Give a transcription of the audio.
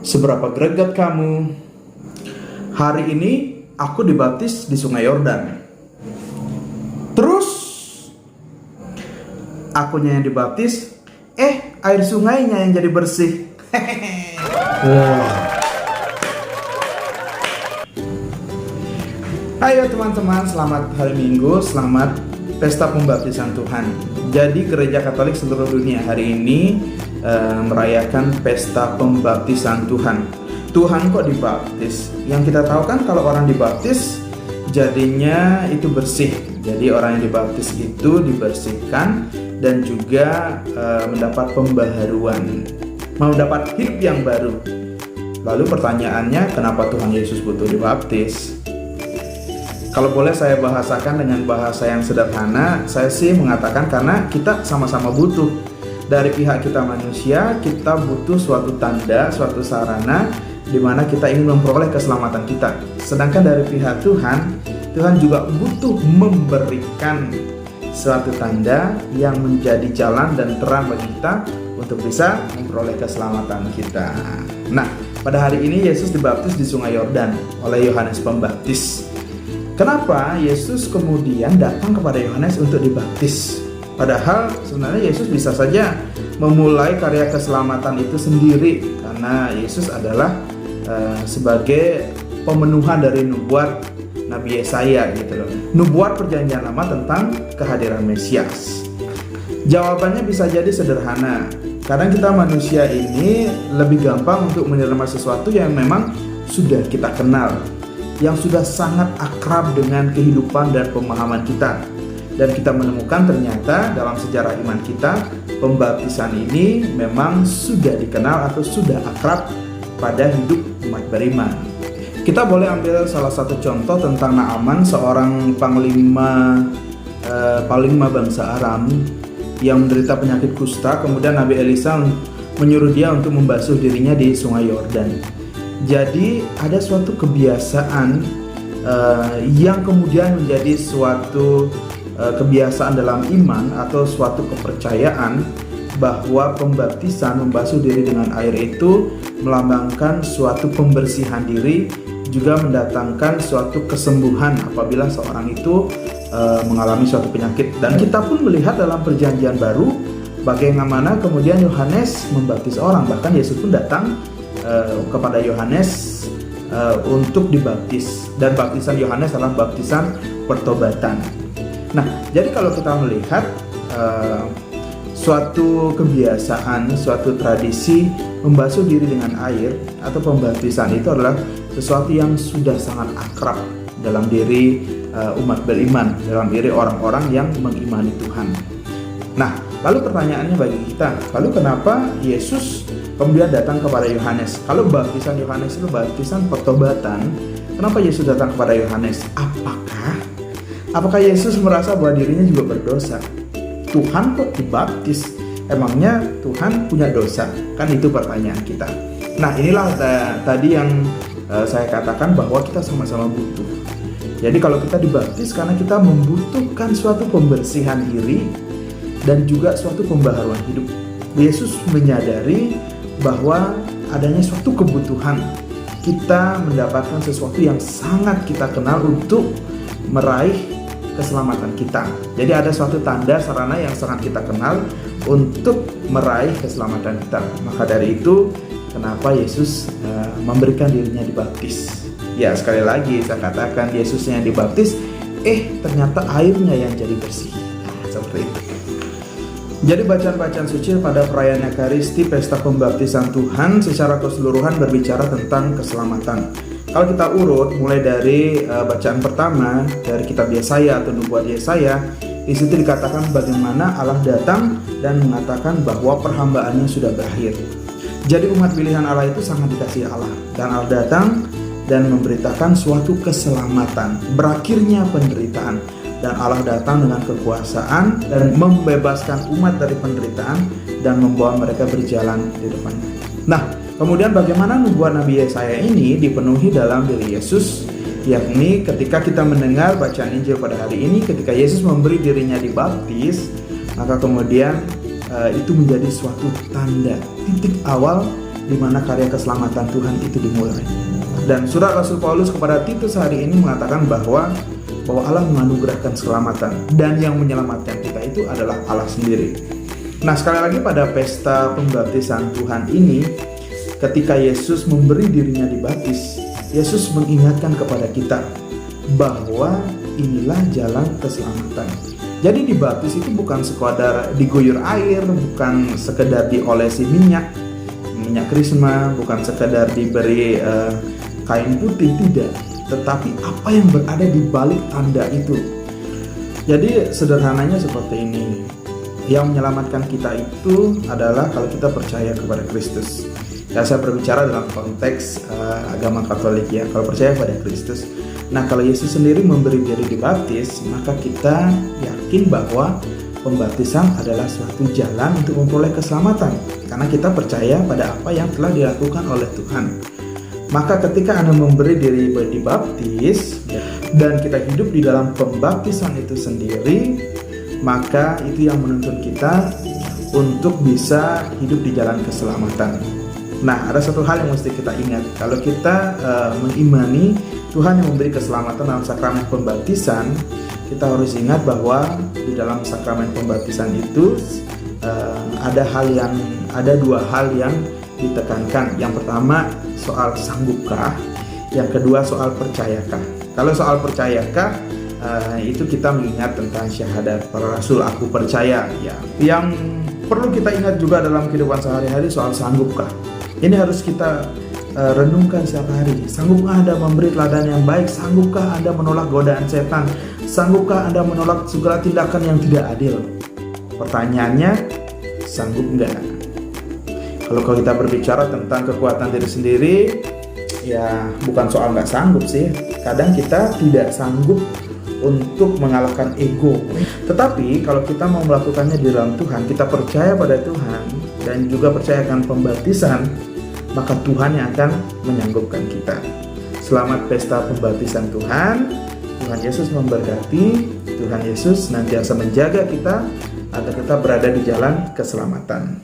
Seberapa greget kamu? Hari ini aku dibaptis di Sungai Yordan. Terus akunya yang dibaptis, air sungainya yang jadi bersih. Wow. Ayo teman-teman, selamat hari Minggu, selamat Pesta Pembaptisan Tuhan. Jadi Gereja Katolik seluruh dunia hari ini merayakan Pesta Pembaptisan Tuhan. Tuhan kok dibaptis? Yang kita tahu kan kalau orang dibaptis jadinya itu bersih. Jadi orang yang dibaptis itu dibersihkan dan juga mendapat pembaharuan, mendapat hidup yang baru. Lalu pertanyaannya, kenapa Tuhan Yesus butuh dibaptis? Kalau boleh saya bahasakan dengan bahasa yang sederhana, saya sih mengatakan karena kita sama-sama butuh. Dari pihak kita manusia, kita butuh suatu tanda, suatu sarana di mana kita ingin memperoleh keselamatan kita. Sedangkan dari pihak Tuhan, Tuhan juga butuh memberikan suatu tanda yang menjadi jalan dan terang bagi kita untuk bisa memperoleh keselamatan kita. Nah, pada hari ini Yesus dibaptis di Sungai Yordan oleh Yohanes Pembaptis. Kenapa Yesus kemudian datang kepada Yohanes untuk dibaptis? Padahal sebenarnya Yesus bisa saja memulai karya keselamatan itu sendiri, karena Yesus adalah sebagai pemenuhan dari nubuat Nabi Yesaya gitu loh. Nubuat perjanjian lama tentang kehadiran Mesias. Jawabannya bisa jadi sederhana. Kadang kita manusia ini lebih gampang untuk menerima sesuatu yang memang sudah kita kenal, yang sudah sangat akrab dengan kehidupan dan pemahaman kita. Dan kita menemukan ternyata dalam sejarah iman kita, pembaptisan ini memang sudah dikenal atau sudah akrab pada hidup umat beriman. Kita boleh ambil salah satu contoh tentang Naaman, seorang panglima bangsa Aram yang menderita penyakit kusta. Kemudian Nabi Elisa menyuruh dia untuk membasuh dirinya di Sungai Yordan. Jadi ada suatu kebiasaan yang kemudian menjadi suatu kebiasaan dalam iman atau suatu kepercayaan bahwa pembaptisan, membasuh diri dengan air itu melambangkan suatu pembersihan diri, juga mendatangkan suatu kesembuhan apabila seorang itu mengalami suatu penyakit. Dan kita pun melihat dalam perjanjian baru bagaimana kemudian Yohanes membaptis orang. Bahkan Yesus pun datang kepada Yohanes untuk dibaptis, dan baptisan Yohanes adalah baptisan pertobatan. Nah, jadi kalau kita melihat suatu kebiasaan, suatu tradisi membasuh diri dengan air atau pembaptisan itu adalah sesuatu yang sudah sangat akrab dalam diri umat beriman, dalam diri orang-orang yang mengimani Tuhan. Nah, lalu pertanyaannya bagi kita, lalu kenapa Yesus kemudian datang kepada Yohanes? Kalau baptisan Yohanes itu baptisan pertobatan, kenapa Yesus datang kepada Yohanes? Apakah Yesus merasa bahwa dirinya juga berdosa? Tuhan kok dibaptis? Emangnya Tuhan punya dosa? Kan itu pertanyaan kita. Nah, inilah tadi yang saya katakan bahwa kita sama-sama butuh. Jadi kalau kita dibaptis karena kita membutuhkan suatu pembersihan diri dan juga suatu pembaharuan hidup. Yesus menyadari bahwa adanya suatu kebutuhan kita mendapatkan sesuatu yang sangat kita kenal untuk meraih keselamatan kita. Jadi ada suatu tanda sarana yang sangat kita kenal untuk meraih keselamatan kita. Maka dari itu kenapa Yesus memberikan dirinya dibaptis. Ya, sekali lagi saya katakan, Yesusnya yang dibaptis, ternyata airnya yang jadi bersih. Seperti itu. Jadi bacaan-bacaan suci pada perayaan Ekaristi Pesta Pembaptisan Tuhan secara keseluruhan berbicara tentang keselamatan. Kalau kita urut mulai dari bacaan pertama dari kitab Yesaya atau nubuat Yesaya, di situ dikatakan bagaimana Allah datang dan mengatakan bahwa perhambaannya sudah berakhir. Jadi umat pilihan Allah itu sangat dikasihi Allah, dan Allah datang dan memberitakan suatu keselamatan, berakhirnya penderitaan, dan Allah datang dengan kekuasaan dan membebaskan umat dari penderitaan dan membawa mereka berjalan di depannya. Nah, kemudian bagaimana nubuat Nabi Yesaya ini dipenuhi dalam diri Yesus, yakni ketika kita mendengar bacaan Injil pada hari ini, ketika Yesus memberi dirinya dibaptis, maka kemudian itu menjadi suatu tanda, titik awal di mana karya keselamatan Tuhan itu dimulai. Dan surat Rasul Paulus kepada Titus hari ini mengatakan bahwa Allah menganugerahkan keselamatan, dan yang menyelamatkan kita itu adalah Allah sendiri. Nah, sekali lagi pada pesta pembaptisan Tuhan ini, ketika Yesus memberi dirinya dibaptis, Yesus mengingatkan kepada kita bahwa inilah jalan keselamatan. Jadi dibaptis itu bukan sekadar diguyur air, bukan sekedar diolesi minyak krisma, bukan sekedar diberi kain putih, tidak. Tetapi apa yang berada di balik tanda itu. Jadi sederhananya seperti ini. Yang menyelamatkan kita itu adalah kalau kita percaya kepada Kristus. Ya, saya berbicara dalam konteks agama Katolik ya, kalau percaya pada Kristus. Nah, kalau Yesus sendiri memberi diri dibaptis, maka kita yakin bahwa pembaptisan adalah suatu jalan untuk memperoleh keselamatan, karena kita percaya pada apa yang telah dilakukan oleh Tuhan. Maka ketika Anda memberi diri dibaptis dan kita hidup di dalam pembaptisan itu sendiri, maka itu yang menuntun kita untuk bisa hidup di jalan keselamatan. Nah, ada satu hal yang mesti kita ingat. Kalau kita mengimani Tuhan yang memberi keselamatan dalam sakramen pembaptisan, kita harus ingat bahwa di dalam sakramen pembaptisan itu ada dua hal yang ditekankan. Yang pertama soal sanggupkah, yang kedua soal percayakah. Kalau soal percayakah, itu kita mengingat tentang syahadat para rasul, aku percaya ya. Yang perlu kita ingat juga dalam kehidupan sehari-hari soal sanggupkah. Ini harus kita renungkan setiap hari. Sanggupkah Anda memberi teladan yang baik? Sanggupkah Anda menolak godaan setan? Sanggupkah Anda menolak segala tindakan yang tidak adil? Pertanyaannya, sanggup enggak? Kalau kita berbicara tentang kekuatan diri sendiri, ya bukan soal nggak sanggup sih. Kadang kita tidak sanggup untuk mengalahkan ego. Tetapi kalau kita mau melakukannya di dalam Tuhan, kita percaya pada Tuhan dan juga percaya akan pembaptisan, maka Tuhan yang akan menyanggupkan kita. Selamat pesta pembaptisan Tuhan. Tuhan Yesus memberkati. Tuhan Yesus nantiasa menjaga kita agar kita berada di jalan keselamatan.